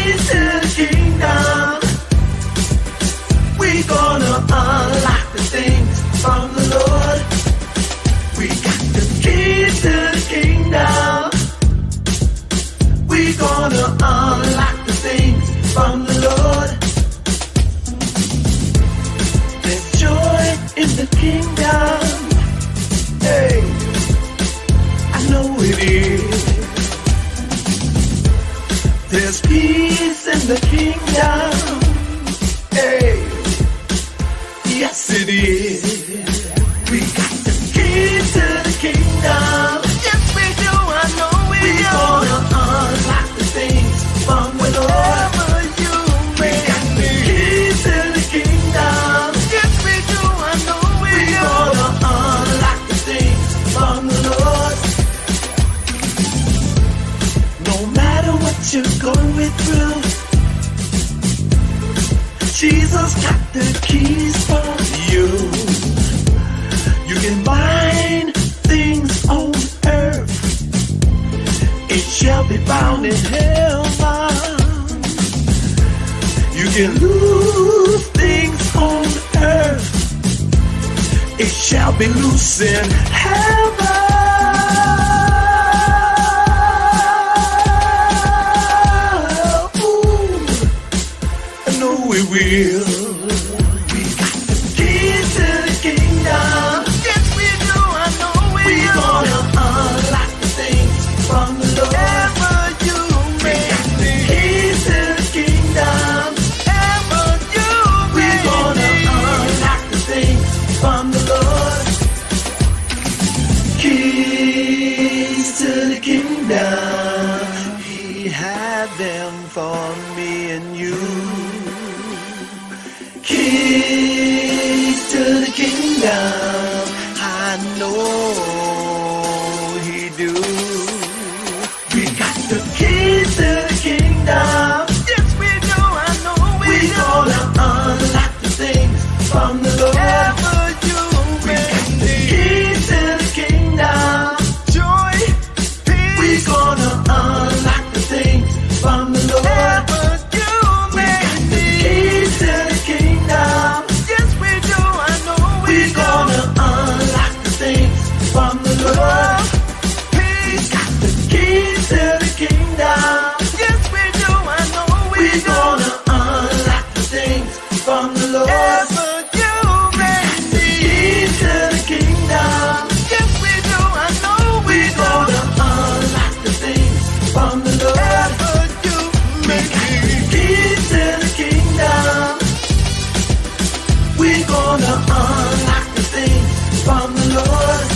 keys to the kingdom. We gonna unlock the things from the Lord. We got the keys to the kingdom. We gonna unlock the things from the Lord. There's joy in the kingdom. Hey, I know it is. There's peace in the kingdom. Hey, yes it is. We got the keys to the kingdom. Yes we do, I know we do. We gonna unlock the things from the Lord. We got the keys to the kingdom. Yes we do, I know we do. We gonna unlock the things from the Lord. No matter what you're going through, Jesus got the keys for you. You can bind things on earth, it shall be bound in heaven. You can loose things on earth, it shall be loose in heaven. We will. We got the keys to the kingdom. Yes, we do. I know we do. We gonna unlock the things from the Lord. Ever you may. We got the keys to the kingdom. Ever you may. We gonna unlock the things from the Lord. Keys to the kingdom. He had them for me and you. Keys to the kingdom, I know he do. We got the keys to the kingdom. Yes, we do, I know we do. Gonna unlock the things from the Lord. Ever you we got the keys to the kingdom. Joy, peace. We gonna unlock the things from the Lord. Ever you we got the keys to the kingdom. Yes, we do. I know we gonna unlock the things from the Lord. Peace. Got the keys to the kingdom. Yes, we do. I know we gonna unlock the things from the Lord. Ever you got the keys to the kingdom. Yes, we do. I know we gonna unlock the things from the Lord. Ever you got the keys to the kingdom. We gonna unlock the things from the Lord.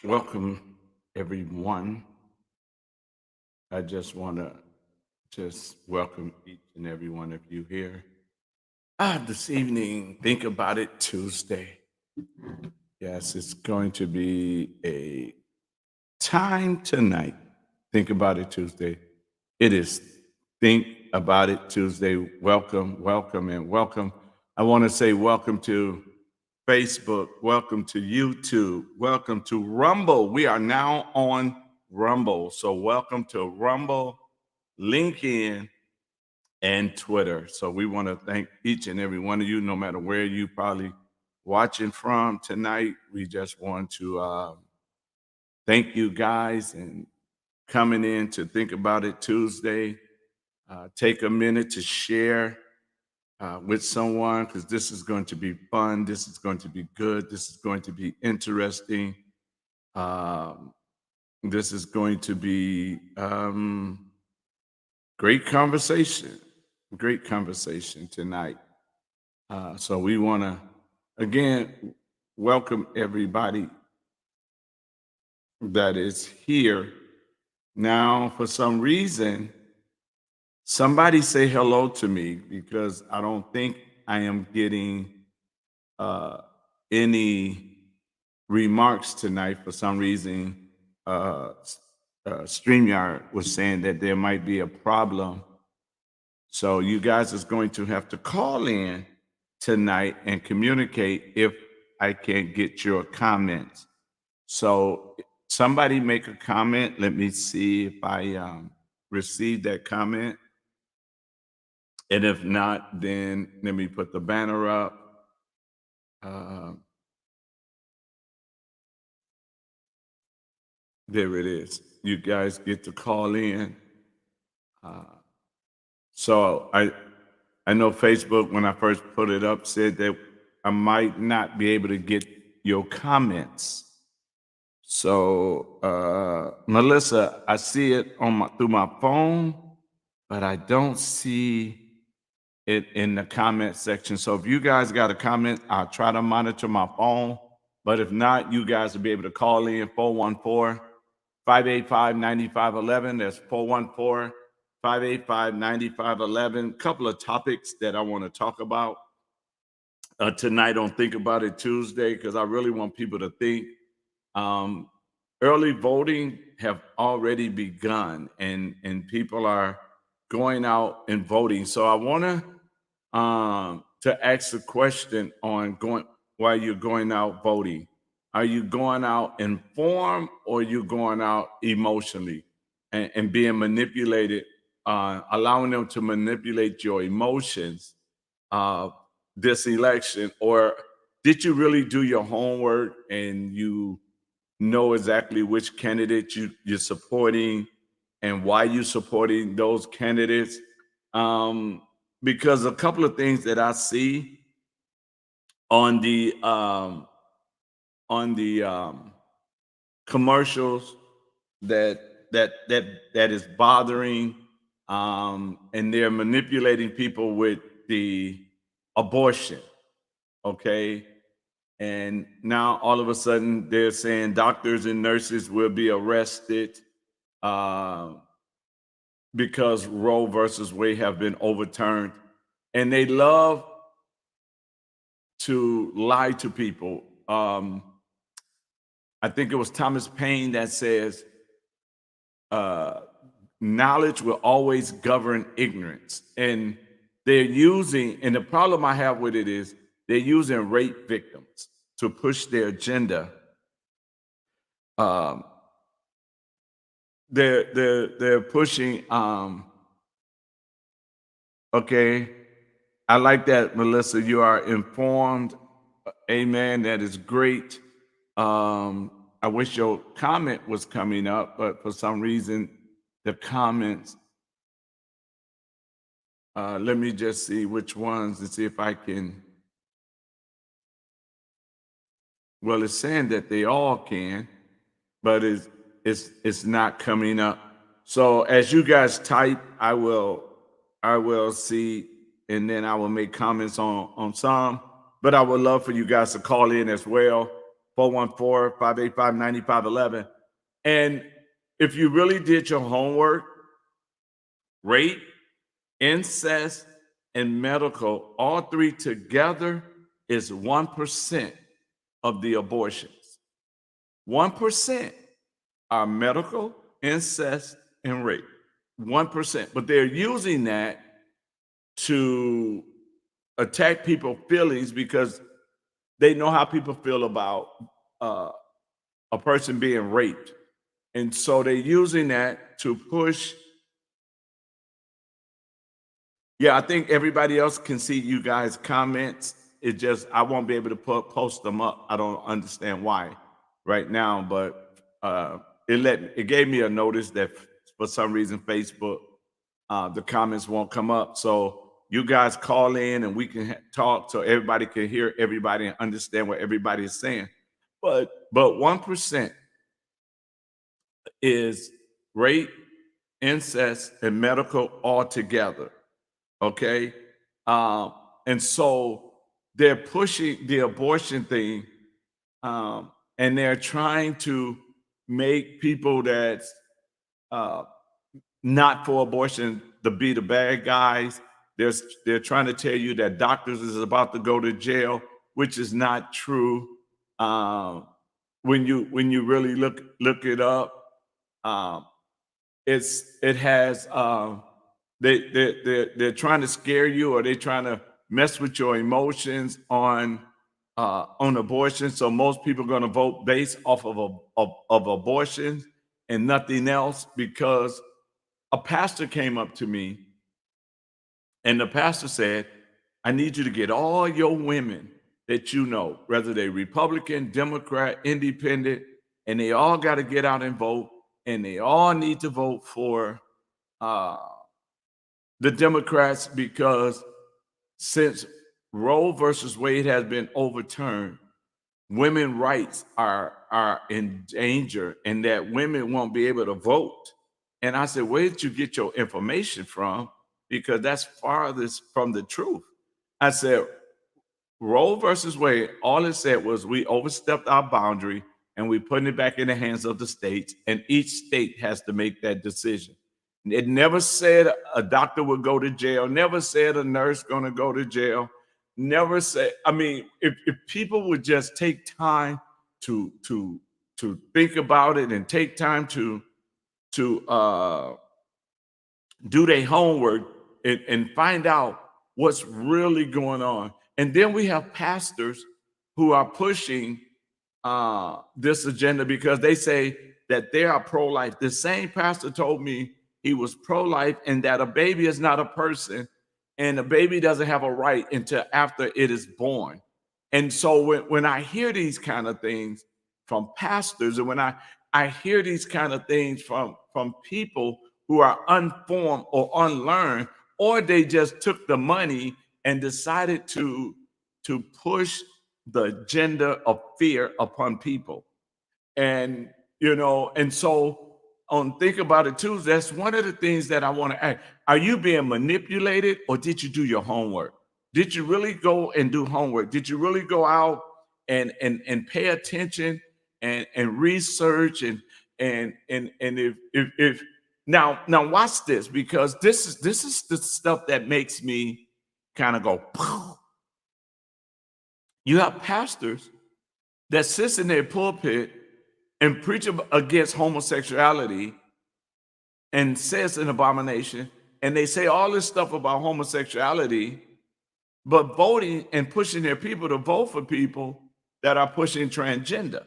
Welcome, everyone. I just want to welcome each and every one of you here. This evening, Think About It Tuesday. Yes, it's going to be a time tonight. Think About It Tuesday. It is Think About It Tuesday. Welcome, welcome, and welcome. I want to say welcome to Facebook, welcome to YouTube, welcome to Rumble. We are now on Rumble. So welcome to Rumble, LinkedIn, and Twitter. So we want to thank each and every one of you, no matter where you probably watching from tonight. We just want to thank you guys and coming in to Think About It Tuesday. Take a minute to share with someone, because this is going to be fun. This is going to be good. This is going to be interesting. This is going to be great conversation tonight. So we want to, again, welcome everybody that is here. Now, for some reason, somebody say hello to me, because I don't think I am getting any remarks tonight. For some reason, StreamYard was saying that there might be a problem. So you guys is going to have to call in tonight and communicate if I can get your comments. So somebody make a comment. Let me see if I received that comment. And if not, then let me put the banner up. Uh, there it is. You guys get to call in. So I know Facebook, when I first put it up, said that I might not be able to get your comments. So Melissa, I see it on through my phone, but I don't see it in the comment section. So if you guys got a comment, I'll try to monitor my phone. But if not, you guys will be able to call in 414-585-9511. That's 414-585-9511. Couple of topics that I want to talk about tonight on Think About It Tuesday, because I really want people to think. Um, Early voting have already begun, and people are going out and voting. So I want to ask a question on going while you're going out voting. Are you going out informed, or are you going out emotionally and being manipulated, allowing them to manipulate your emotions uh, this election? Or did you really do your homework and you know exactly which candidate you're supporting and why you're supporting those candidates? Um, because a couple of things that I see on the commercials that is bothering, and they're manipulating people with the abortion. Okay. And now all of a sudden they're saying doctors and nurses will be arrested uh, because Roe versus Wade have been overturned. And they love to lie to people. I think it was Thomas Paine that says, uh, knowledge will always govern ignorance. And they're using, and the problem I have with it is they're using rape victims to push their agenda. Um, they're pushing. Okay, I like that, Melissa. You are informed. Amen. That is great. I wish your comment was coming up, but for some reason, the comments. Let me just see which ones and see if I can. Well, it's saying that they all can, but it's not coming up. So as you guys type, I will see, and then I will make comments on some. But I would love for you guys to call in as well, 414-585-9511. And if you really did your homework, rape, incest, and medical, all three together is 1% of the abortions. 1% are medical, incest, and rape. 1%. But they're using that to attack people's feelings because they know how people feel about a person being raped. And so they're using that to push. Yeah, I think everybody else can see you guys' comments. It just, I won't be able to post them up. I don't understand why right now, but it gave me a notice that for some reason Facebook, the comments won't come up. So you guys call in and we can talk so everybody can hear everybody and understand what everybody is saying. But 1% is rape, incest, and medical all together. Okay. Um, and so they're pushing the abortion thing, and they're trying to make people that's uh, not for abortion to be the bad guys. They're trying to tell you that doctors is about to go to jail, which is not true. Um, when you really look it up, um, it has they're trying to scare you, or they're trying to mess with your emotions on abortion. So most people are going to vote based off of abortion and nothing else. Because a pastor came up to me, and the pastor said, I need you to get all your women that you know, whether they're Republican, Democrat, Independent, and they all got to get out and vote, and they all need to vote for uh, the Democrats, because since Roe versus Wade has been overturned, women rights are in danger, and that women won't be able to vote. And I said, where did you get your information from? Because that's farthest from the truth. I said, Roe versus Wade, all it said was we overstepped our boundary and we putting it back in the hands of the states, and each state has to make that decision. It never said a doctor would go to jail, never said a nurse going to go to jail, never said, I mean, if people would just take time to think about it and take time to do their homework and find out what's really going on. And then we have pastors who are pushing this agenda because they say that they are pro-life. The same pastor told me he was pro-life and that a baby is not a person, and a baby doesn't have a right until after it is born. And so when I hear these kind of things from pastors, and when I hear these kind of things from people who are unformed or unlearned, or they just took the money and decided to push the agenda of fear upon people. And and so on think about it too, that's one of the things that I want to ask. Are you being manipulated, or did you do your homework? Did you really go and do homework? Did you really go out and pay attention and research and if now watch this, because this is the stuff that makes me kind of go "Pow." You have pastors that sits in their pulpit and preach against homosexuality and says an abomination, and they say all this stuff about homosexuality, but voting and pushing their people to vote for people that are pushing transgender.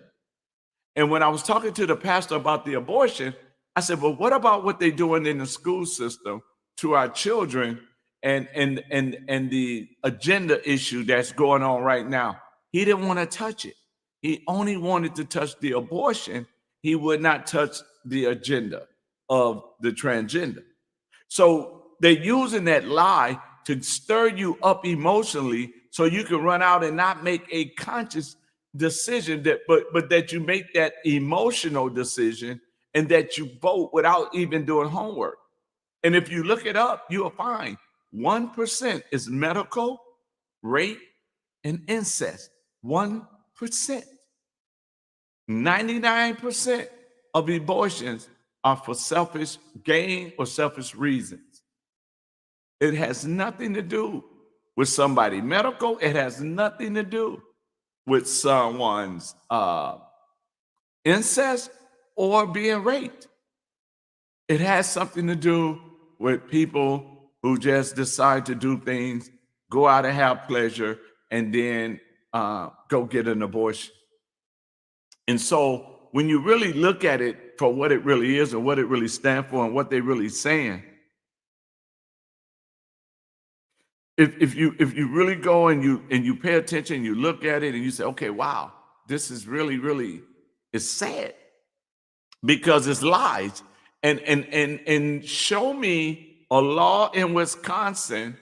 And when I was talking to the pastor about the abortion, I said, well, what about what they're doing in the school system to our children and the agenda issue that's going on right now? He didn't want to touch it. He only wanted to touch the abortion. He would not touch the agenda of the transgender. So they're using that lie to stir you up emotionally so you can run out and not make a conscious decision, that but that you make that emotional decision and that you vote without even doing homework. And if you look it up, you'll find 1% is medical, rape, and incest. 1%. 99% of abortions are for selfish gain or selfish reasons. It has nothing to do with somebody medical. It has nothing to do with someone's incest or being raped. It has something to do with people who just decide to do things, go out and have pleasure, and then go get an abortion. And so when you really look at it for what it really is and what it really stands for and what they're really saying, if you really go and you pay attention, you look at it and you say, okay, wow, this is really it's sad because it's lies. And show me a law in Wisconsin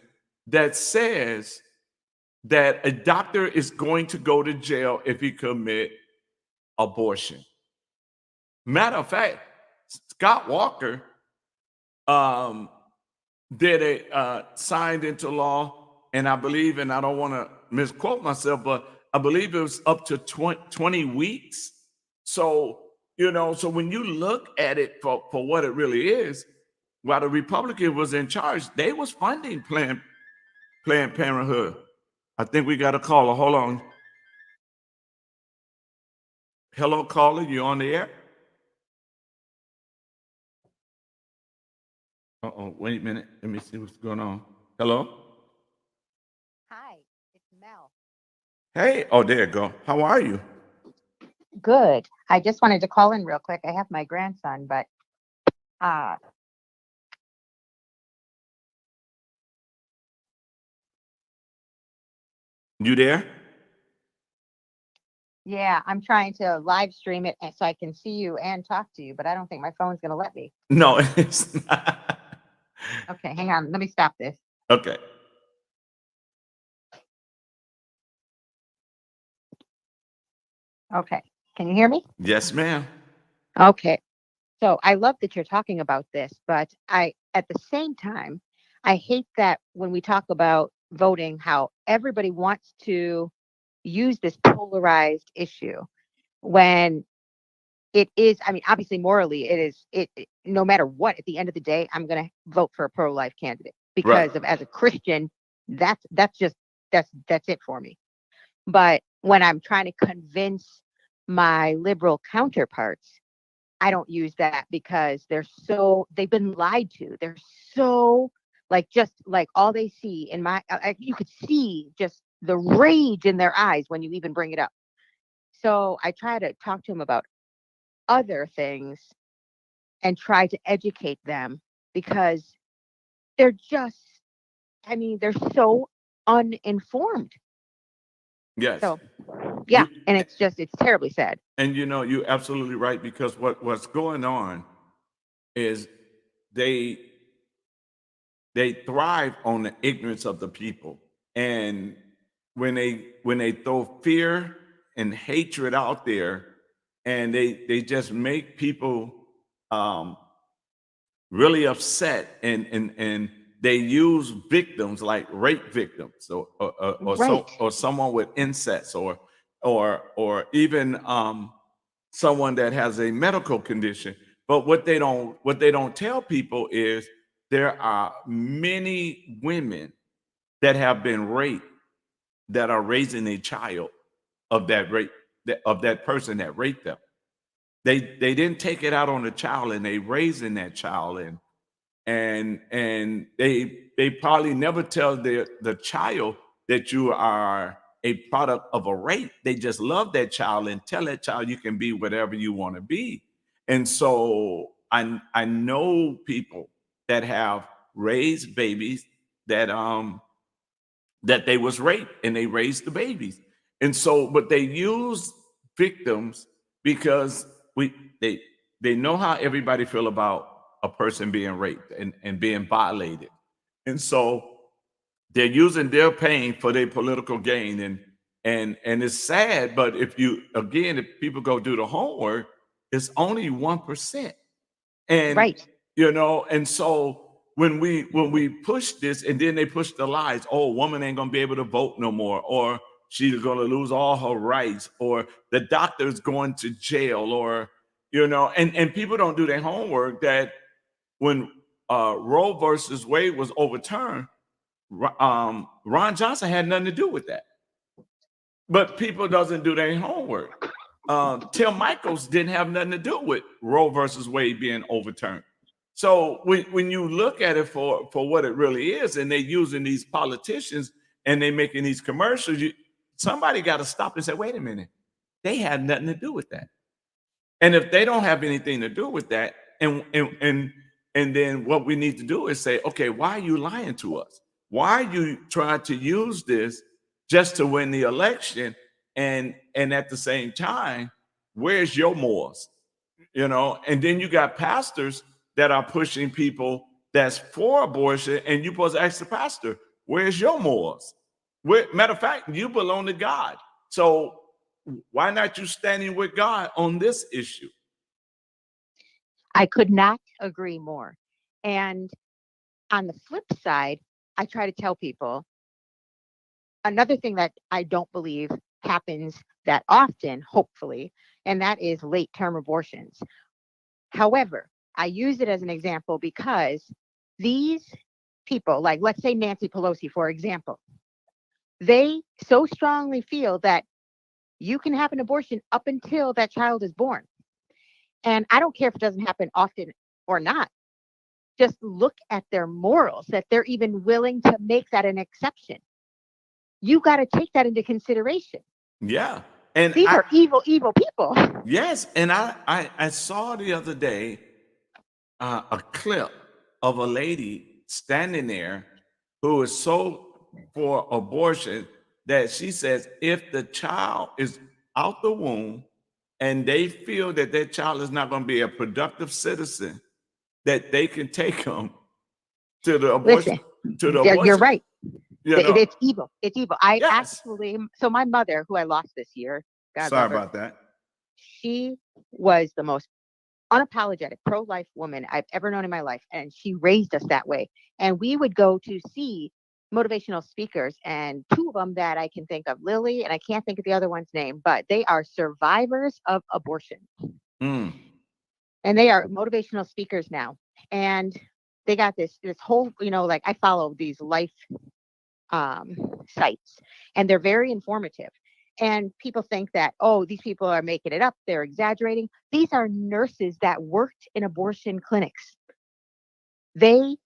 that says that a doctor is going to go to jail if he commit abortion. Matter of fact, Scott Walker um, did a signed into law, and I believe, and I don't want to misquote myself, but I believe it was up to 20 weeks. So, so when you look at it for what it really is, while the Republican was in charge, they was funding Planned Parenthood. I think we got a caller. Hold on. Hello, caller. You on the air? Uh-oh, wait a minute. Let me see what's going on. Hello? Hi, it's Mel. Hey, oh, there you go. How are you? Good. I just wanted to call in real quick. I have my grandson, but uh You there? yeah, I'm trying to live stream it so I can see you and talk to you, but I don't think my phone's going to let me. No, it's not. Okay, hang on. Let me stop this. Okay. Okay. Can you hear me? Yes, ma'am. Okay. So I love that you're talking about this, but at the same time, I hate that when we talk about voting, how everybody wants to use this polarized issue when it is, I mean, obviously morally it is no matter what, at the end of the day, I'm going to vote for a pro-life candidate Right. because of, as a Christian, that's just that's it for me. But when I'm trying to convince my liberal counterparts, I don't use that because they've been lied to. They're so like, just like, all they see in you could see just the rage in their eyes when you even bring it up. So I try to talk to them about other things and try to educate them because they're just, I mean, they're so uninformed. Yes. So yeah, You and it's terribly sad. and you're absolutely right because what's going on is they they thrive on the ignorance of the people. And when they throw fear and hatred out there and they just make people um really upset and they use victims like rape victims Right. or someone with incest or even someone that has a medical condition. But what they don't tell people is there are many women that have been raped that are raising a child of that rape of that person that raped them. They didn't take it out on the child and they raising that child and they probably never tell the child that you are a product of a rape. They just love that child and tell that child you can be whatever you want to be. And so I know people that have raised babies that that they was raped and they raised the babies. And so but they use victims because we they know how everybody feel about a person being raped and being violated. And so they're using their pain for their political gain and it's sad, but if people go do the homework, it's only 1%. And Right. and so when we push this and then they push the lies, oh, woman ain't gonna be able to vote no more, or she's gonna lose all her rights, or the doctor's going to jail, or and people don't do their homework that when Roe versus Wade was overturned, Ron Johnson had nothing to do with that. But people doesn't do their homework. Tim Michaels didn't have nothing to do with Roe versus Wade being overturned. So when you look at it for what it really is, and they're using these politicians and they making these commercials, somebody got to stop and say, wait a minute, they had nothing to do with that. And if they don't have anything to do with that, and then what we need to do is say, okay, why are you lying to us? Why are you trying to use this just to win the election? And at the same time, where's your morals? And then you got pastors that are pushing people that's for abortion, and you're supposed to ask the pastor, where's your morals? Matter of fact, you belong to God. So why not you standing with God on this issue? I could not agree more. And on the flip side, I try to tell people another thing that I don't believe happens that often, hopefully, and that is late term abortions. However, I use it as an example because these people, like let's say Nancy Pelosi, for example, they so strongly feel that you can have an abortion up until that child is born. And I don't care if it doesn't happen often or not. just look at their morals, that they're even willing to make that an exception. You got to take that into consideration. Yeah. And These are evil, evil people. yes, and I saw the other day a clip of a lady standing there who is so for abortion that she says if the child is out the womb and they feel that their child is not going to be a productive citizen, that they can take them to the abortion. Listen, To the you're abortion, right. you know. It's evil. It's evil. I Yes. actually, so my mother, who I lost this year, God Sorry love her, about that. she was the most unapologetic pro-life woman I've ever known in my life. And she raised us that way. And we would go to see motivational speakers, and two of them that I can think of, Lily, and I can't think of the other one's name, but they are survivors of abortion. Mm. And they are motivational speakers now. And they got this whole, like I follow these life sites, and they're very informative. And people think that, oh, these people are making it up, they're exaggerating. These are nurses that worked in abortion clinics. They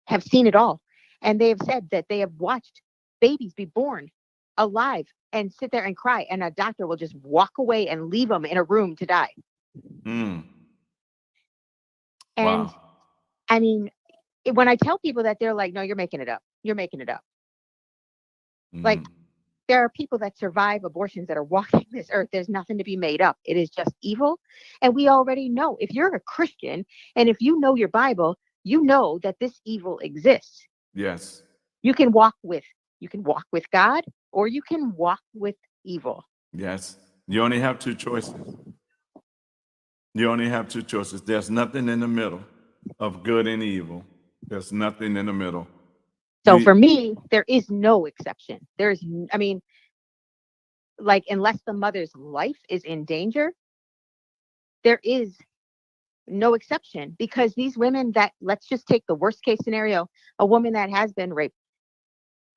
have seen it all. And they have said that they have watched babies be born alive and sit there and cry. And a doctor will just walk away and leave them in a room to die. Mm. And Wow. I mean, when I tell people that, they're like, no, you're making it up. You're making it up. Like, there are people that survive abortions that are walking this earth. There's nothing to be made up. It is just evil. And we already know, if you're a Christian and if you know your Bible, you know that this evil exists. Yes. You can walk with God, or you can walk with evil. Yes. You only have two choices. You only have two choices. There's nothing in the middle of good and evil. There's nothing in the middle. So for me, there is no exception. I mean, like, unless the mother's life is in danger, there is no exception, because these women that, let's just take the worst case scenario, a woman that has been raped.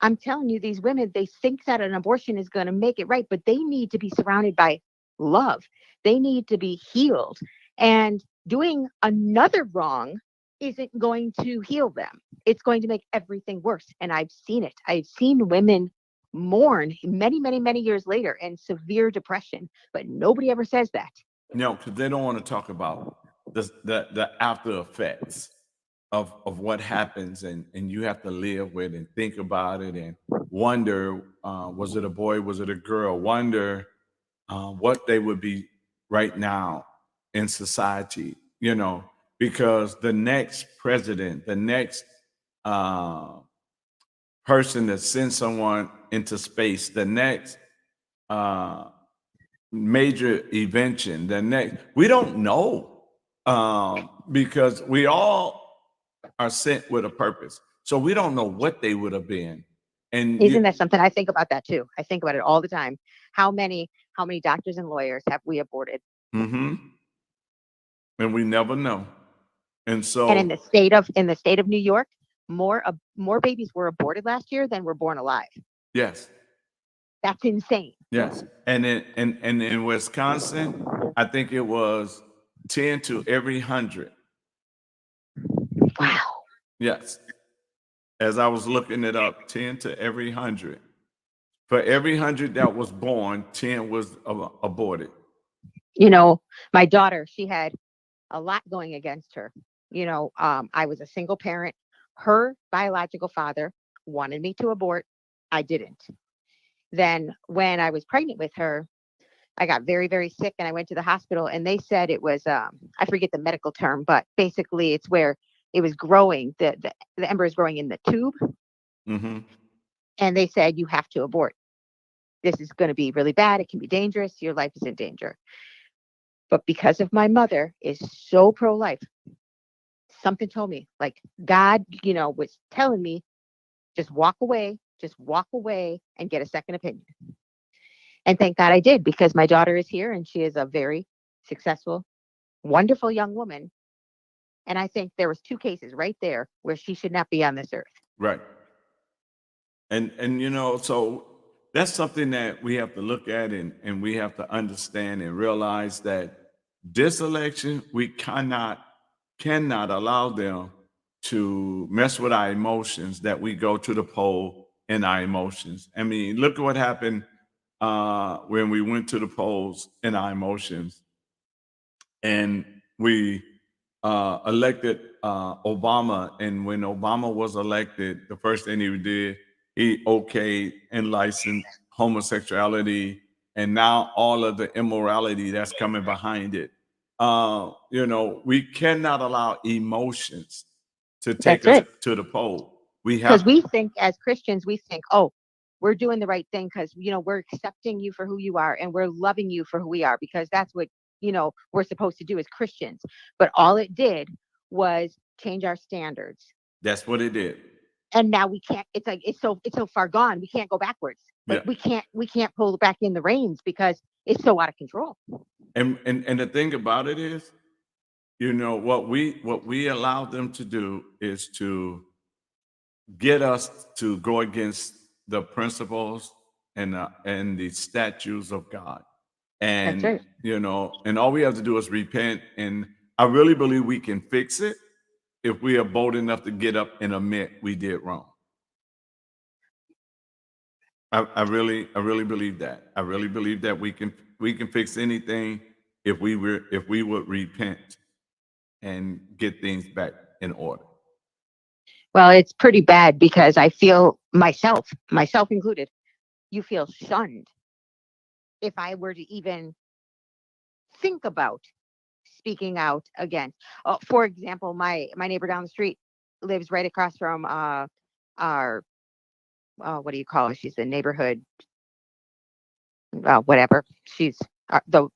I'm telling you, these women, they think that an abortion is going to make it right, but they need to be surrounded by love. They need to be healed. And doing another wrong isn't going to heal them. It's going to make everything worse. And I've seen it. I've seen women mourn many, many, many years later in severe depression, but nobody ever says that. No, because they don't want to talk about the after effects of what happens, and you have to live with and think about it and wonder, was it a boy, was it a girl? Wonder what they would be right now in society, because the next president, the next person that sends someone into space, the next major invention, the next, we don't know, because we all are sent with a purpose. So we don't know what they would have been. And Isn't that something? I think about that too. I think about it all the time. How many doctors and lawyers have we aborted? Mm-hmm. And we never know. And so, And in the state of New York, more babies were aborted last year than were born alive. yes, That's insane. yes. And in Wisconsin, I think it was 10 to every 100. Wow. Yes. As I was looking it up, 10 to every 100. For every 100 that was born, 10 was aborted. My daughter, she had a lot going against her. I was a single parent. Her biological father wanted me to abort. I didn't. Then when I was pregnant with her, I got very, very sick, and I went to the hospital, and they said it was, I forget the medical term, but basically it's where it was growing, the embryo is growing in the tube. Mm-hmm. And they said, you have to abort. This is going to be really bad. It can be dangerous. Your life is in danger. But because of my mother is so pro-life, something told me, like, God, was telling me, just walk away and get a second opinion. And thank God I did, because my daughter is here and she is a very successful, wonderful young woman. And I think there was two cases right there where she should not be on this earth. Right. And so that's something that we have to look at, and we have to understand and realize that this election, we cannot allow them to mess with our emotions that we go to the poll in our emotions. I mean, look at what happened when we went to the polls in our emotions and we elected Obama. And when Obama was elected, the first thing he did, he okayed and licensed homosexuality, and now all of the immorality that's coming behind it. We cannot allow emotions to take That's us it. to the pole. We Because have we think as Christians, we think, oh, we're doing the right thing because, we're accepting you for who you are and we're loving you for who we are because that's what, we're supposed to do as Christians. But all it did was change our standards. that's what it did. And now we can't, it's like, it's so far gone. We can't go backwards. Yeah. Like we can't pull back in the reins because it's so out of control. And the thing about it is, what we allow them to do is to get us to go against the principles and the statutes of God. That's And right. and all we have to do is repent. And I really believe we can fix it if we are bold enough to get up and admit we did wrong. I really believe that. I really believe that we can fix anything if we would repent and get things back in order. Well, it's pretty bad because I feel myself included, you feel shunned if I were to even think about speaking out against. For example, my neighbor down the street lives right across from our what do you call her? She's the neighborhood whatever. She's the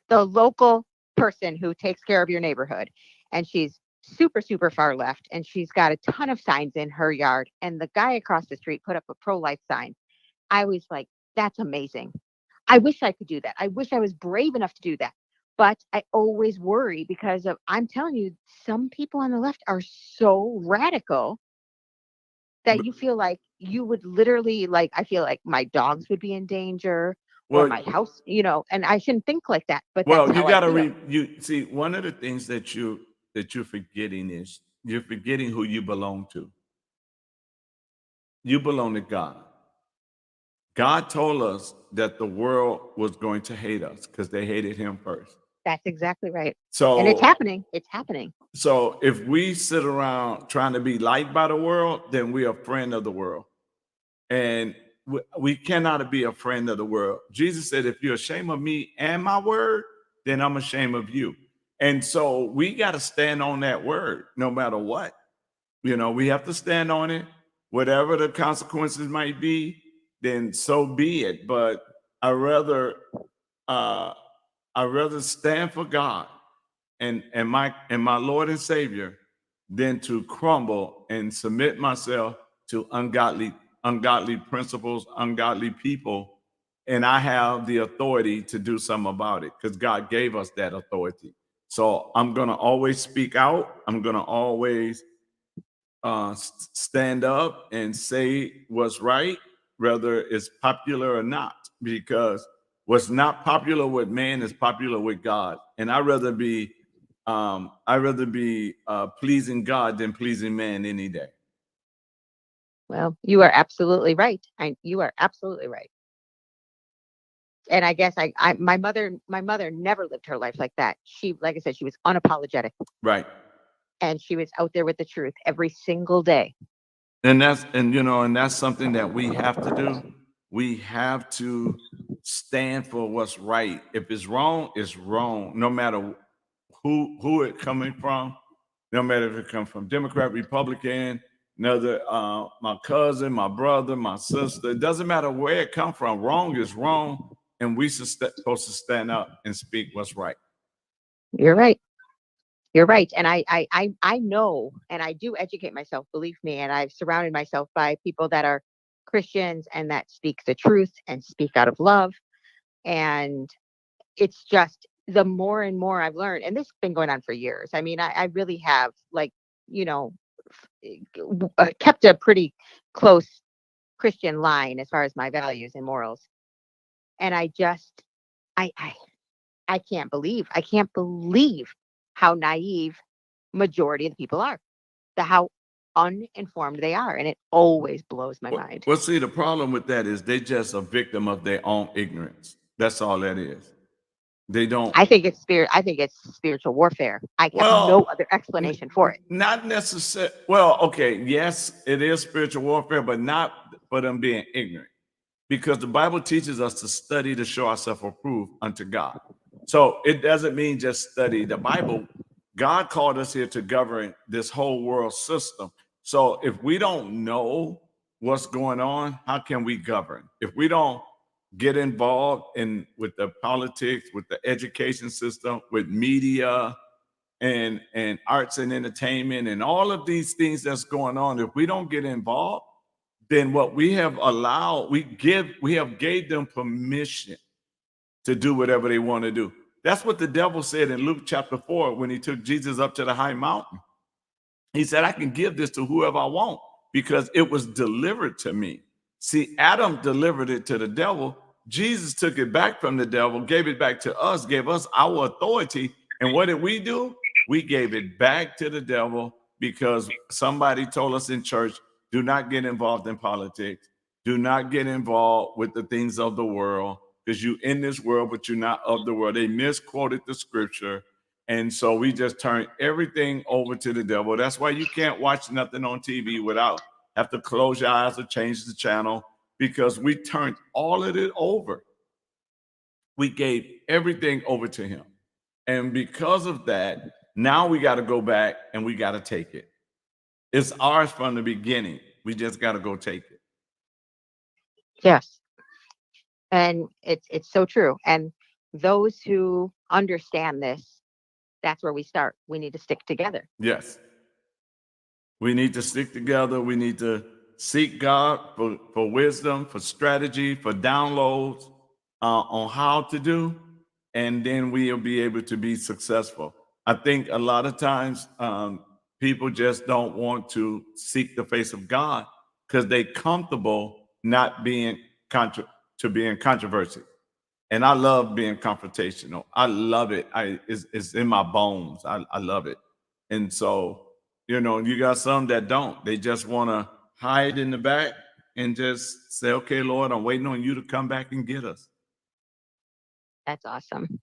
local person who takes care of your neighborhood, and she's super super far left, and she's got a ton of signs in her yard. And the guy across the street put up a pro life sign. I was like, that's amazing. I wish I could do that. I wish I was brave enough to do that. But I always worry because I'm telling you, some people on the left are so radical that But- you feel like you would literally, like, I feel like my dogs would be in danger or Well, my house, and I shouldn't think like that, but that's well, you how I got to feel. you see, one of the things that you're forgetting is you're forgetting who you belong to. You belong to God. God told us that the world was going to hate us because they hated him first. That's exactly right. And it's So happening. It's happening. so if we sit around trying to be liked by the world, then we're a friend of the world. And we cannot be a friend of the world. Jesus said, if you're ashamed of me and my word, then I'm ashamed of you. And so we got to stand on that word no matter what. We have to stand on it. Whatever the consequences might be, then so be it. But I rather uh I rather stand for God and my Lord and Savior than to crumble and submit myself to ungodly principles, ungodly people. And I have the authority to do something about it because God gave us that authority. So I'm gonna always speak out. I'm gonna always stand up and say what's right, whether it's popular or not, because what's not popular with man is popular with God. And I rather be pleasing God than pleasing man any day. Well, you are absolutely right. You are absolutely right. And I guess my mother never lived her life like that. She, like I said, she was unapologetic Right. and she was out there with the truth every single day. And that's something that we have to do. We have to stand for what's right. If it's wrong, it's wrong, no matter who it coming from, no matter if it comes from Democrat, Republican, another my cousin, my brother, my sister. It doesn't matter where it come from. Wrong is wrong, and we supposed to stand up and speak what's right. You're right. You're right. And I know, and I do educate myself, believe me, and I've surrounded myself by people that are Christians and that speak the truth and speak out of love. And it's just the more and more I've learned, and this has been going on for years. I mean, I really have, like, you know, kept a pretty close Christian line as far as my values and morals. And I, I, I can't believe how naive majority of the people are. The how uninformed they are. And it always blows my mind. Well, see, the problem with that is they just a victim of their own ignorance. That's all that is. They don't. I think it's spiritual warfare. I have no Well, other explanation for it. not necessarily. Well, okay, yes, it is spiritual warfare, but not for them being ignorant, because the Bible teaches us to study to show ourselves approved unto God. So it doesn't mean just study the Bible. God called us here to govern this whole world system. So if we don't know what's going on, how can we govern? If we don't get involved in with the politics, with the education system, with media, and arts and entertainment, and all of these things that's going on, if we don't get involved, then what we have allowed, we have gave them permission to do whatever they want to do. That's what the devil said in Luke chapter 4 when he took Jesus up to the high mountain. He said, I can give this to whoever I want because it was delivered to me. See, Adam delivered it to the devil. Jesus took it back from the devil, gave it back to us, gave us our authority. And what did we do? We gave it back to the devil because somebody told us in church, do not get involved in politics. Do not get involved with the things of the world because you're in this world, but you're not of the world. They misquoted the scripture. And so we just turn everything over to the devil. That's why you can't watch nothing on TV without have to close your eyes or change the channel, because we turned all of it over. We gave everything over to him. And because of that, now we got to go back and we got to take it. It's ours from the beginning. We just got to go take it. Yes. And it's so true. And those who understand this, that's where we start. We need to stick together. Yes. We need to stick together. We need to seek God for wisdom, for strategy, for downloads on how to do, and then we'll be able to be successful. I think a lot of times people just don't want to seek the face of God because they're comfortable not being being controversy. And I love being confrontational. I love it. It's in my bones. I love it. And so, you got some that don't. They just want to hide in the back and just say, okay, Lord, I'm waiting on you to come back and get us. That's awesome.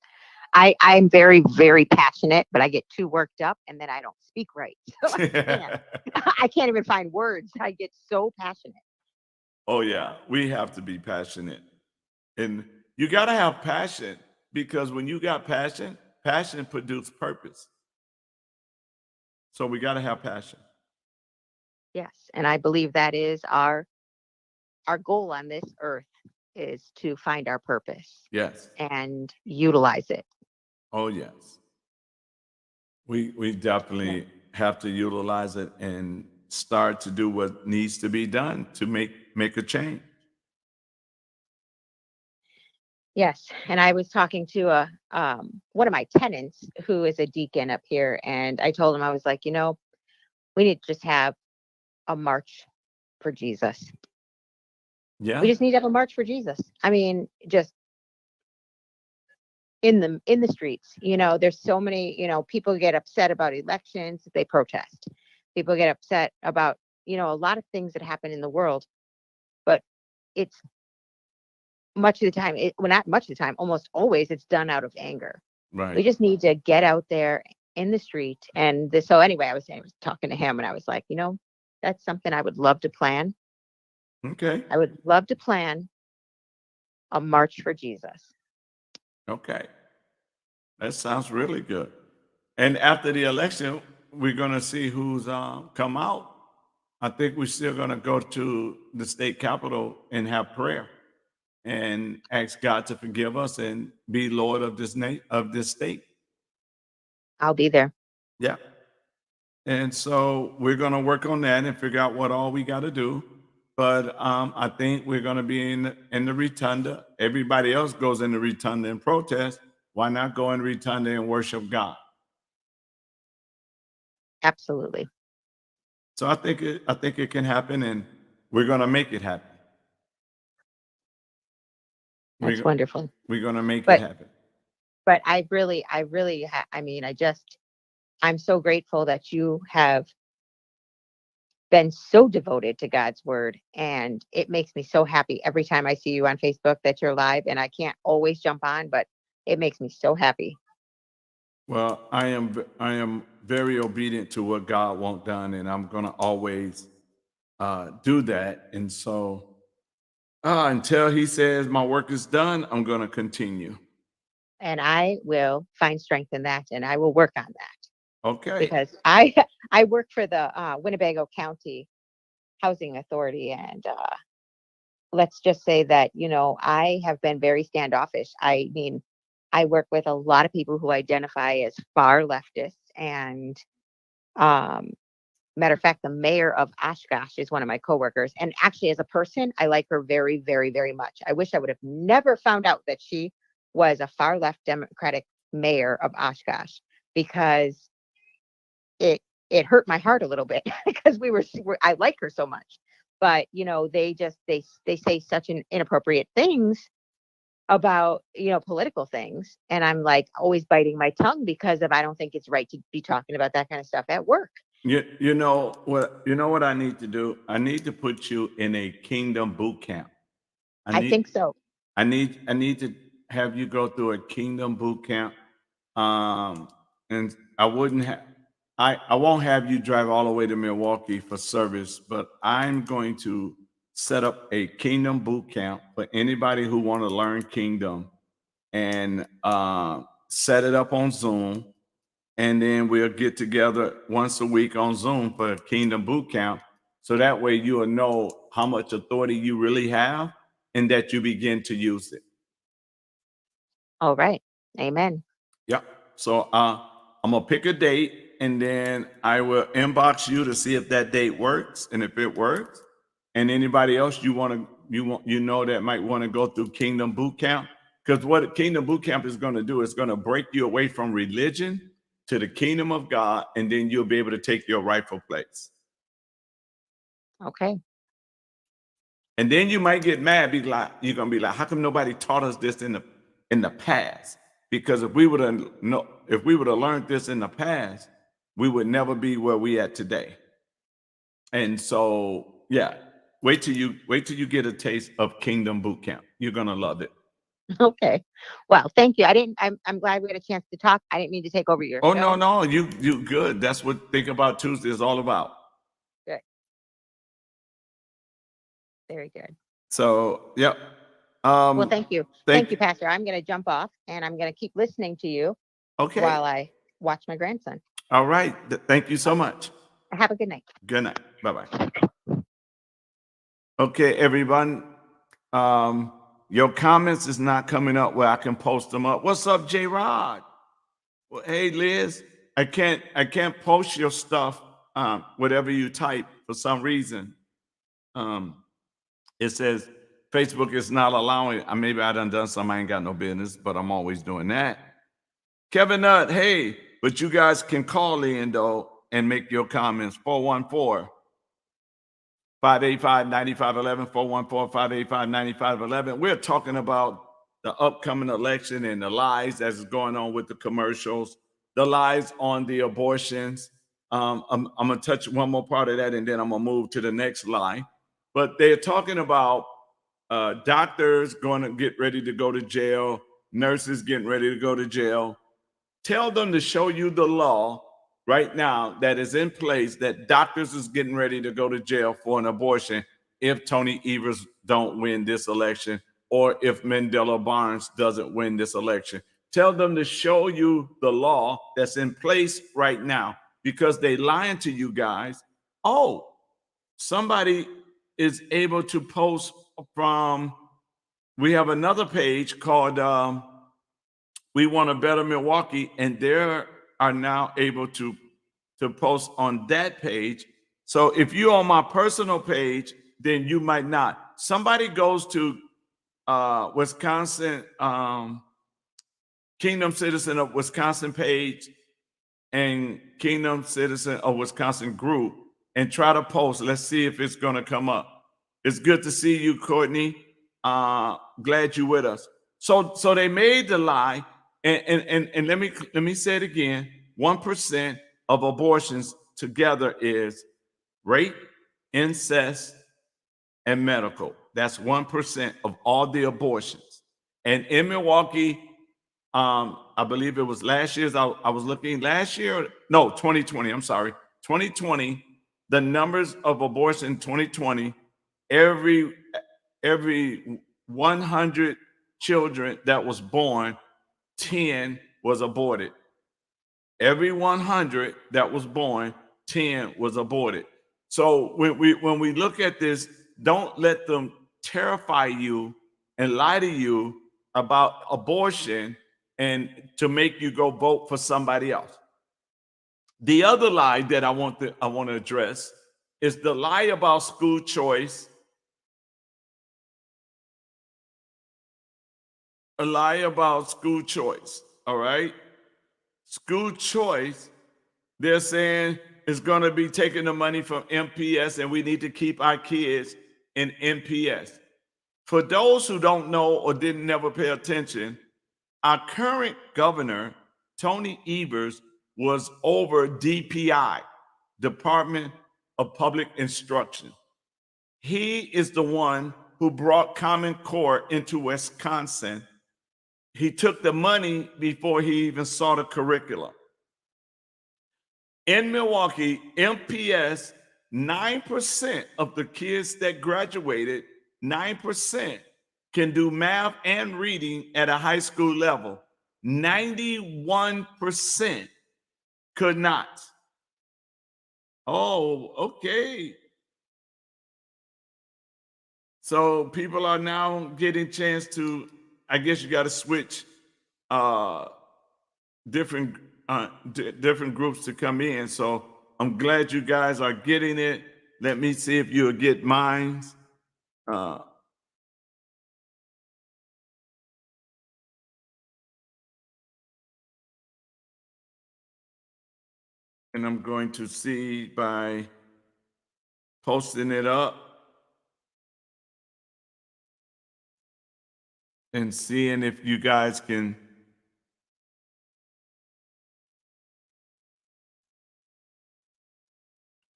I'm very, very passionate, but I get too worked up and then I don't speak right. So I can't even find words. I get so passionate. Oh, yeah. We have to be passionate. And you got to have passion, because when you got passion produces purpose. So we got to have passion. Yes. And I believe that is our goal on this earth, is to find our purpose. Yes. And utilize it. Oh, yes. We definitely have to utilize it and start to do what needs to be done to make a change. Yes. And I was talking to one of my tenants who is a deacon up here, and I told him, I was like, we need to just have a march for Jesus. Yeah. We just need to have a march for Jesus. I mean, just in the streets, there's so many, people get upset about elections, they protest. People get upset about, a lot of things that happen in the world, but it's much of the time, well, not much of the time, almost always it's done out of anger. Right. We just need to get out there in the street. And so anyway, I was talking to him and I was like, that's something I would love to plan. Okay. I would love to plan a march for Jesus. Okay. That sounds really good. And after the election, we're going to see who's come out. I think we're still going to go to the state capitol and have prayer and ask God to forgive us and be Lord of this state. I'll be there. Yeah. And so we're going to work on that and figure out what all we got to do. But I think we're going to be in the rotunda. Everybody else goes in the rotunda and protest. Why not go in the rotunda and worship God? Absolutely. So I think it can happen, and we're going to make it happen. That's wonderful. We're going to make it happen. But I'm so grateful that you have been so devoted to God's word, and it makes me so happy every time I see you on Facebook that you're live, and I can't always jump on, but it makes me so happy. Well, I am very obedient to what God wants done, and I'm gonna always do that. And so until He says my work is done, I'm gonna continue. And I will find strength in that, and I will work on that, Okay. because I I work for the Winnebago County Housing Authority, and let's just say that, I have been very standoffish. I mean, I work with a lot of people who identify as far leftists, and um, matter of fact, the mayor of Oshkosh is one of my coworkers. And actually, as a person, I like her very, very, very much. I wish I would have never found out that she was a far left Democratic mayor of Oshkosh, because it it hurt my heart a little bit because I like her so much. But they say such inappropriate things about political things, and I'm like always biting my tongue because I don't think it's right to be talking about that kind of stuff at work. You know what I need to do? I need to put you in a kingdom boot camp. I I need think so. I need to have you go through a kingdom boot camp. And I won't have you drive all the way to Milwaukee for service, but I'm going to set up a kingdom boot camp for anybody who want to learn kingdom, and set it up on Zoom. And then we'll get together once a week on Zoom for Kingdom Boot Camp. So that way you will know how much authority you really have, and that you begin to use it. All right. Amen. Yep. So I'm gonna pick a date, and then I will inbox you to see if that date works, and if it works, and anybody else you know that might want to go through Kingdom Boot Camp, because what Kingdom Boot Camp is going to do is going to break you away from religion to the kingdom of God, and then you'll be able to take your rightful place. Okay. And then you might get mad, you're gonna be like, how come nobody taught us this in the past? Because if we would have learned this in the past, we would never be where we at today. And so, yeah, wait till you get a taste of Kingdom Boot Camp. You're gonna love it. Okay. Well, thank you. I'm glad we had a chance to talk. I didn't mean to take over your Oh show. no, you good. That's what Think About Tuesday is all about. Good. Very good. So, yep. Well, thank you. Thank you, Thank Pastor. I'm going to jump off, and I'm going to keep listening to you Okay. while I watch my grandson. All right. Thank you so much. Have a good night. Good night. Bye-bye. Okay, everyone. Your comments is not coming up where I can post them up. What's up, J Rod? Well, hey, Liz. I can't post your stuff, whatever you type, for some reason. It says Facebook is not allowing it. Maybe I done something I ain't got no business, but I'm always doing that. Kevin Nutt, hey, but you guys can call in though and make your comments. 414 585 9511, 414 585 9511. We're talking about the upcoming election and the lies that's going on with the commercials, the lies on the abortions. I'm going to touch one more part of that, and then I'm going to move to the next lie. But they're talking about doctors going to get ready to go to jail, nurses getting ready to go to jail. Tell them to show you the law right now that is in place that doctors is getting ready to go to jail for an abortion if Tony Evers don't win this election, or if Mandela Barnes doesn't win this election. Tell them to show you the law that's in place right now, because they lying to you guys. Oh, somebody is able to post from, we have another page called We Want a Better Milwaukee, and they are now able to post on that page. So if you're on my personal page, then you might not. Somebody goes to Wisconsin, Kingdom Citizen of Wisconsin page and Kingdom Citizen of Wisconsin group and try to post. Let's see if it's going to come up. It's good to see you, Courtney. Glad you with us. So they made the lie, and let me say it again. 1% of abortions together is rape, incest, and medical. That's 1% of all the abortions. And in Milwaukee, I believe it was last year's, I was looking last year, no, 2020, I'm sorry, 2020, the numbers of abortion in 2020, every 100 children that was born, 10 was aborted. Every 100 that was born, 10 was aborted. So when we look at this, don't let them terrify you and lie to you about abortion and to make you go vote for somebody else. The other lie that I want to address is the lie about school choice. A lie about school choice. All right. School choice, they're saying is going to be taking the money from MPS and we need to keep our kids in MPS. For those who don't know or didn't never pay attention, our current governor, Tony Evers, was over DPI, Department of Public Instruction. He is the one who brought Common Core into Wisconsin. He took the money before he even saw the curriculum. In Milwaukee, MPS, 9% of the kids that graduated, 9% can do math and reading at a high school level. 91% could not. Oh, okay. So people are now getting a chance to, I guess you got to switch different groups to come in. So I'm glad you guys are getting it. Let me see if you'll get mine. And I'm going to see by posting it up and seeing if you guys can.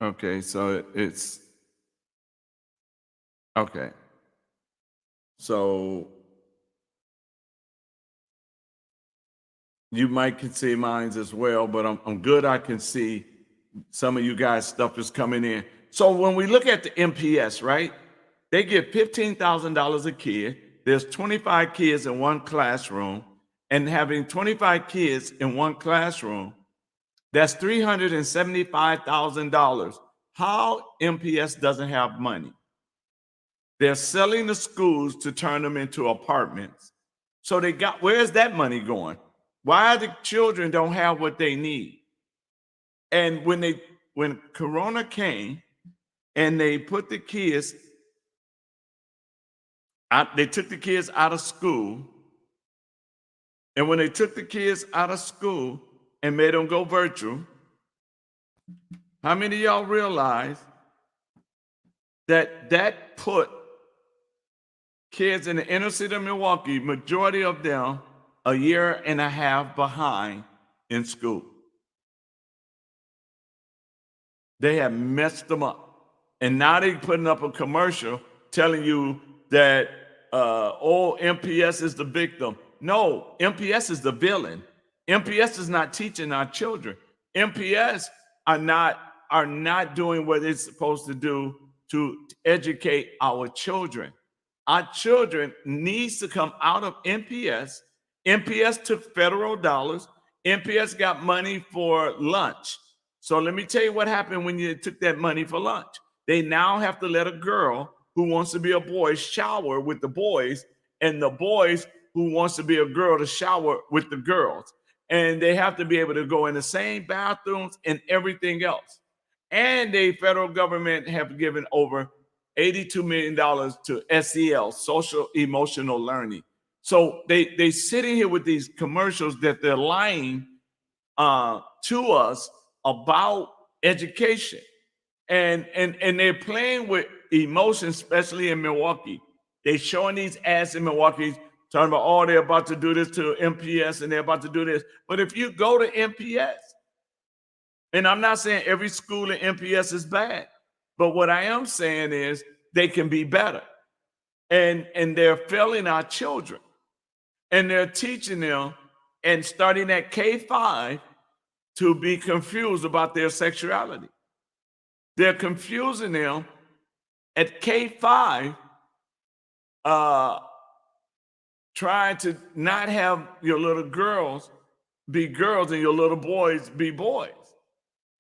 Okay, so it's okay. So you might can see mine as well, but I'm good. I can see some of you guys' stuff is coming in. So when we look at the MPS, right, they get $15,000 a kid. There's 25 kids in one classroom, and having 25 kids in one classroom, that's $375,000. How MPS doesn't have money? They're selling the schools to turn them into apartments. So they got, where's that money going? Why the children don't have what they need? And when Corona came and they put the kids out, they took the kids out of school. And when they took the kids out of school and made them go virtual, how many of y'all realize that put kids in the inner city of Milwaukee, majority of them, a year and a half behind in school? They have messed them up. And now they're putting up a commercial telling you that, MPS is the victim. No, MPS is the villain. MPS is not teaching our children. MPS are not doing what it's supposed to do to educate our children. Our children needs to come out of MPS. MPS took federal dollars. MPS got money for lunch. So let me tell you what happened when you took that money for lunch. They now have to let a girl who wants to be a boy shower with the boys, and the boys who wants to be a girl to shower with the girls. And they have to be able to go in the same bathrooms and everything else. And the federal government have given over $82 million to SEL, social emotional learning. So they sitting here with these commercials that they're lying to us about education. And they're playing with emotion, especially in Milwaukee. They're showing these ads in Milwaukee talking about, oh, they're about to do this to MPS and they're about to do this. But if you go to MPS, and I'm not saying every school in MPS is bad, But what I am saying is they can be better. And they're failing our children. And they're teaching them, and starting at K-5, to be confused about their sexuality. They're confusing them at K-5, trying to not have your little girls be girls and your little boys be boys.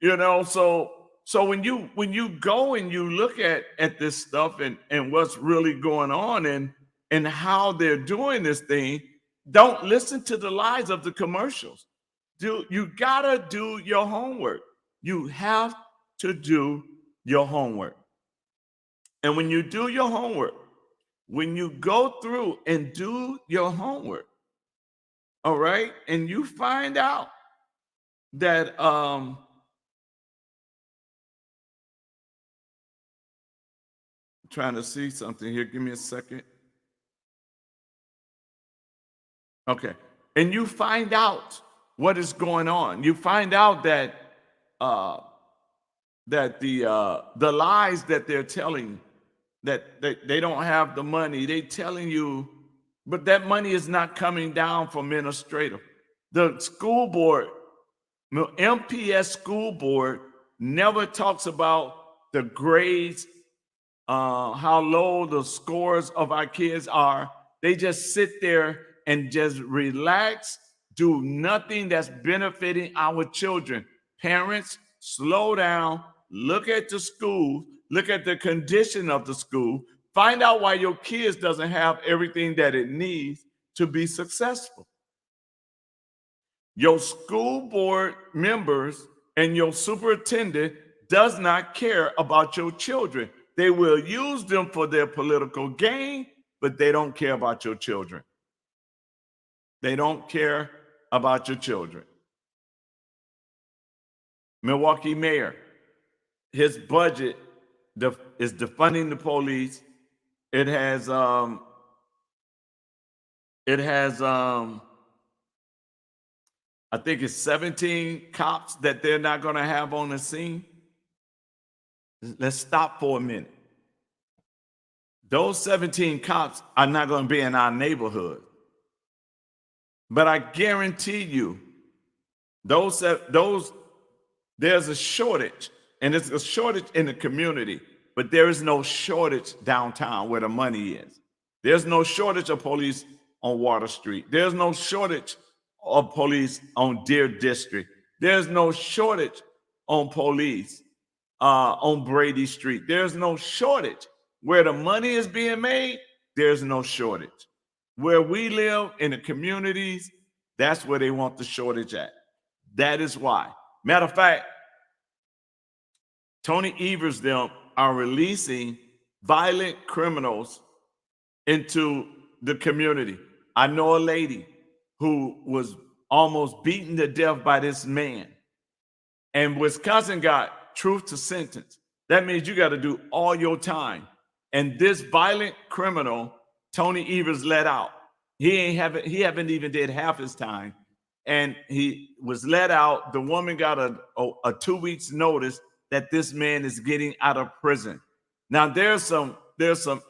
So when you go and you look at this stuff and what's really going on and how they're doing this thing, don't listen to the lies of the commercials. You gotta do your homework. You have to do your homework. And when you do your homework, when you go through and do your homework, all right, and you find out that trying to see something here. Give me a second. Okay. And you find out what is going on. You find out that uh, the lies that they're telling, that they don't have the money. They telling you, but that money is not coming down from administrative. The school board, MPS school board, never talks about the grades, how low the scores of our kids are. They just sit there and just relax, do nothing that's benefiting our children. Parents, slow down, look at the school, look at the condition of the school, find out why your kids doesn't have everything that it needs to be successful. Your school board members and your superintendent does not care about your children. They will use them for their political gain, but they don't care about your children. They don't care about your children. Milwaukee mayor, his budget is defunding the police. It has I think it's 17 cops that they're not going to have on the scene. Let's stop for a minute. Those 17 cops are not going to be in our neighborhood. But I guarantee you, there's a shortage, and it's a shortage in the community, but there is no shortage downtown where the money is. There's no shortage of police on Water Street. There's no shortage of police on Deer District. There's no shortage on police on Brady Street. There's no shortage. Where the money is being made, there's no shortage. Where we live in the communities, that's where they want the shortage at. That is why. Matter of fact, Tony Evers them are releasing violent criminals into the community. I know a lady who was almost beaten to death by this man. And Wisconsin got truth to sentence. That means you got to do all your time. And this violent criminal, Tony Evers, let out. He haven't even did half his time. And he was let out. The woman got a 2 weeks notice that this man is getting out of prison. Now there's some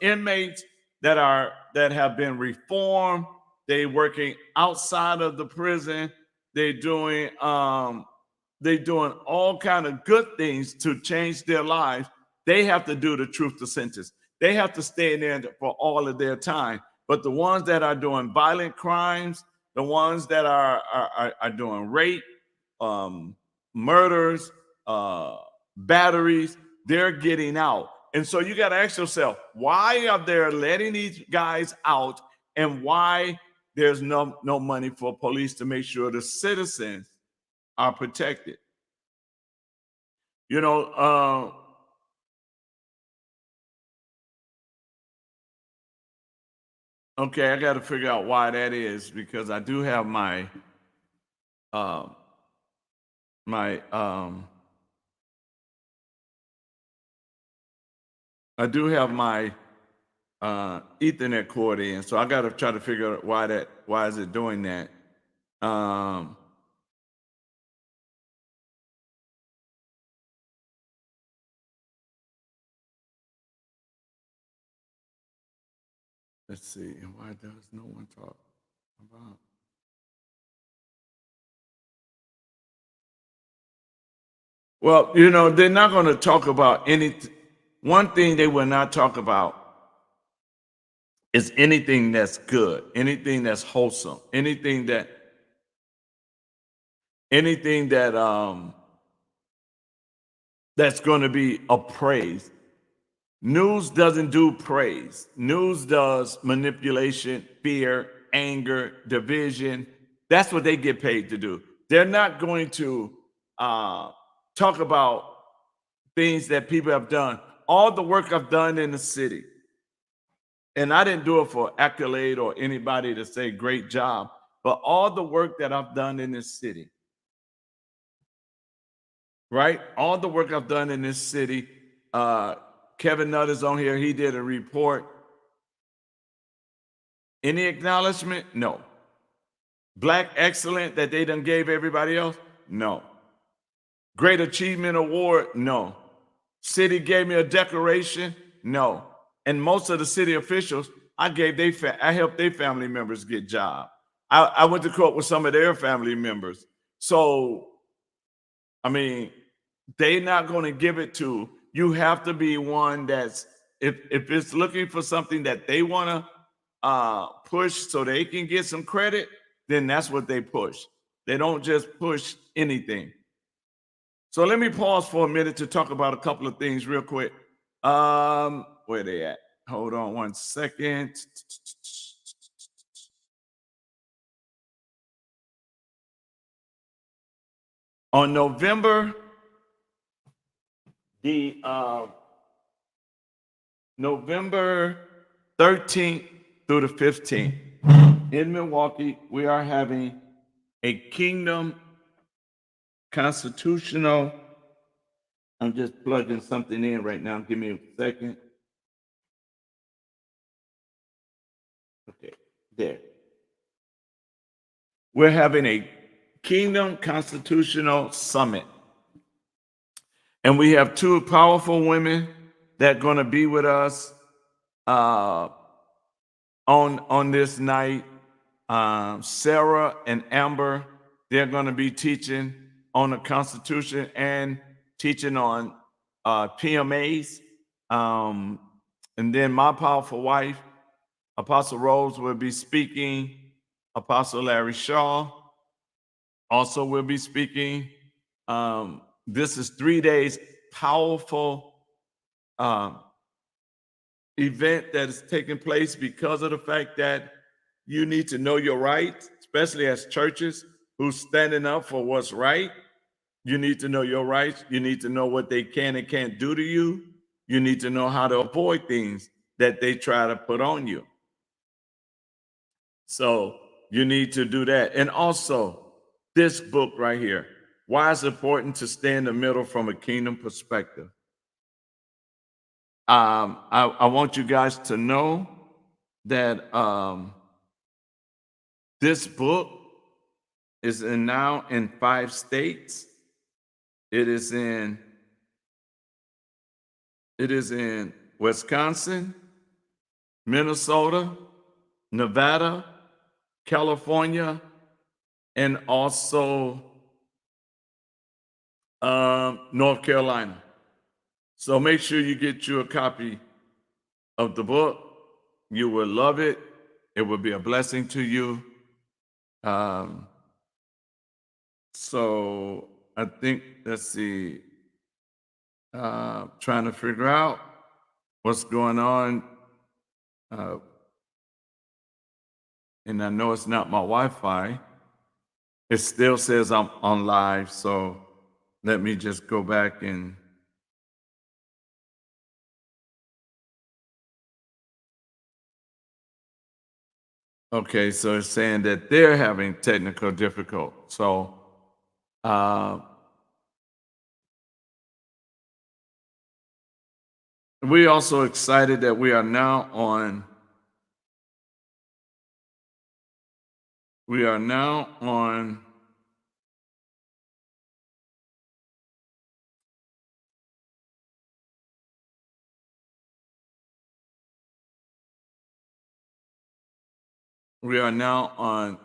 inmates that have been reformed. They working outside of the prison. They're doing all kind of good things to change their lives. They have to do the truth to sentence. They have to stay in there for all of their time. But the ones that are doing violent crimes, the ones that are doing rape, murders, batteries, they're getting out. And so you got to ask yourself, why are they letting these guys out, and why there's no money for police to make sure the citizens are protected? Okay, I got to figure out why that is, because I do have my Ethernet cord in, so I got to try to figure out why is it doing that. Let's see. And why does no one talk about? Well, they're not going to talk about anything. One thing they will not talk about is anything that's good, anything that's wholesome, anything that that's going to be a praise. News doesn't do praise. News does manipulation, fear, anger, division. That's what they get paid to do. They're not going to talk about things that people have done. All the work I've done in the city, and I didn't do it for accolade or anybody to say great job, but all the work that I've done in this city, right? All the work I've done in this city. Kevin Nutt is on here. He did a report. Any acknowledgement? No. Black excellent that they done gave everybody else? No. Great achievement award? No. City gave me a decoration? No. And most of the city officials, I helped their family members get jobs. I went to court with some of their family members. So, I mean, they're not going to give it to you. Have to be one that's if it's looking for something that they want to push so they can get some credit, then that's what they push. They don't just push anything. So let me pause for a minute to talk about a couple of things real quick. Where they at? Hold on one second. On November 13th through the 15th in Milwaukee, we are having a Kingdom Constitutional. I'm just plugging something in right now. Give me a second. Okay, there. We're having a Kingdom Constitutional Summit. And we have two powerful women that are going to be with us on this night. Sarah and Amber, they're going to be teaching on the Constitution and teaching on PMAs. And then my powerful wife, Apostle Rose, will be speaking. Apostle Larry Shaw also will be speaking. This is 3 days powerful event that is taking place because of the fact that you need to know your rights, especially as churches who's standing up for what's right. You need to know your rights. You need to know what they can and can't do to you. You need to know how to avoid things that they try to put on you. So you need to do that. And also, this book right here, why it's important to stay in the middle from a kingdom perspective. I want you guys to know that this book is now in 5 states. It is in Wisconsin, Minnesota, Nevada, California, and also North Carolina. So make sure you get you a copy of the book. You will love it. It will be a blessing to you. So I think, let's see, trying to figure out what's going on. And I know it's not my Wi-Fi. It still says I'm on live. So let me just go back and okay, so it's saying that they're having technical difficulty. So we also excited that we are now on We are now on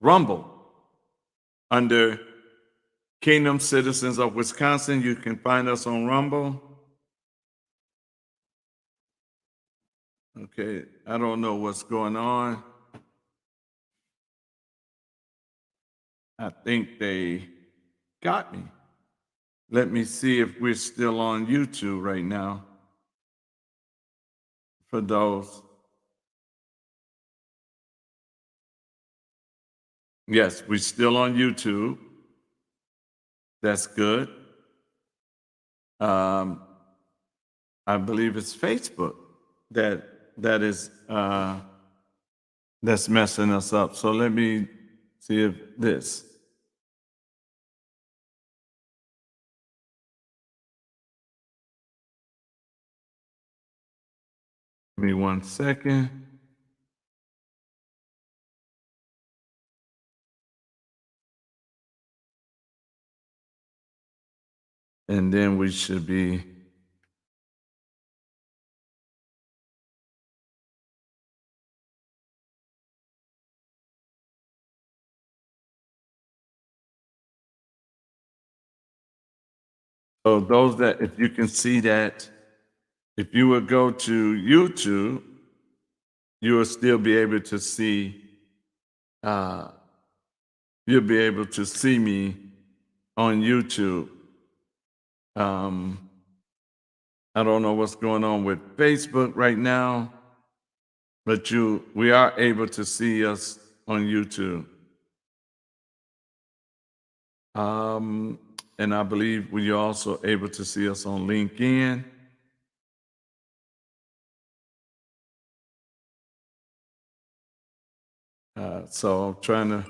Rumble under Kingdom Citizens of Wisconsin. You can find us on Rumble. Okay, I don't know what's going on. I think they got me. Let me see if we're still on YouTube right now. For those. Yes, we're still on YouTube. That's good. I believe it's Facebook that is that's messing us up. So let me see if this. Give me 1 second. And then we should be. So those that, if you can see that, if you would go to YouTube, you will still be able to see, you'll be able to see me on YouTube. I don't know what's going on with Facebook right now, but we are able to see us on YouTube. And I believe you're also able to see us on LinkedIn. So I'm trying to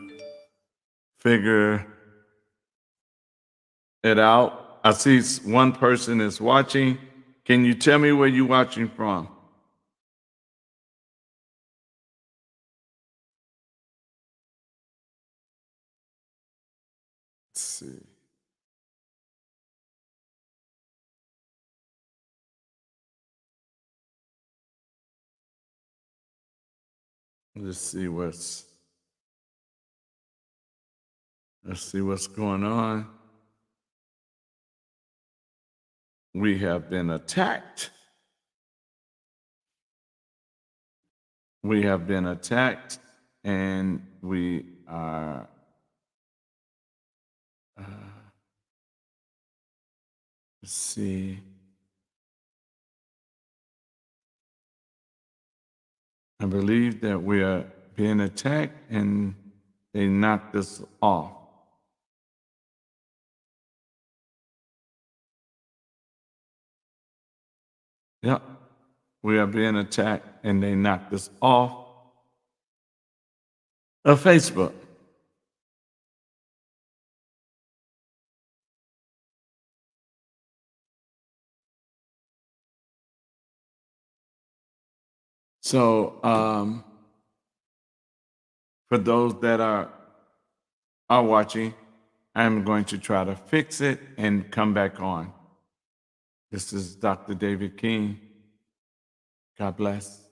figure it out. I see one person is watching. Can you tell me where you're watching from? Let's see. Let's see what's going on. We have been attacked. We have been attacked, and we are. Let's see. I believe that we are being attacked, and they knocked us off. Yep, we are being attacked, and they knocked us off of Facebook. So, for those that are watching, I'm going to try to fix it and come back on. This is Dr. David King. God bless.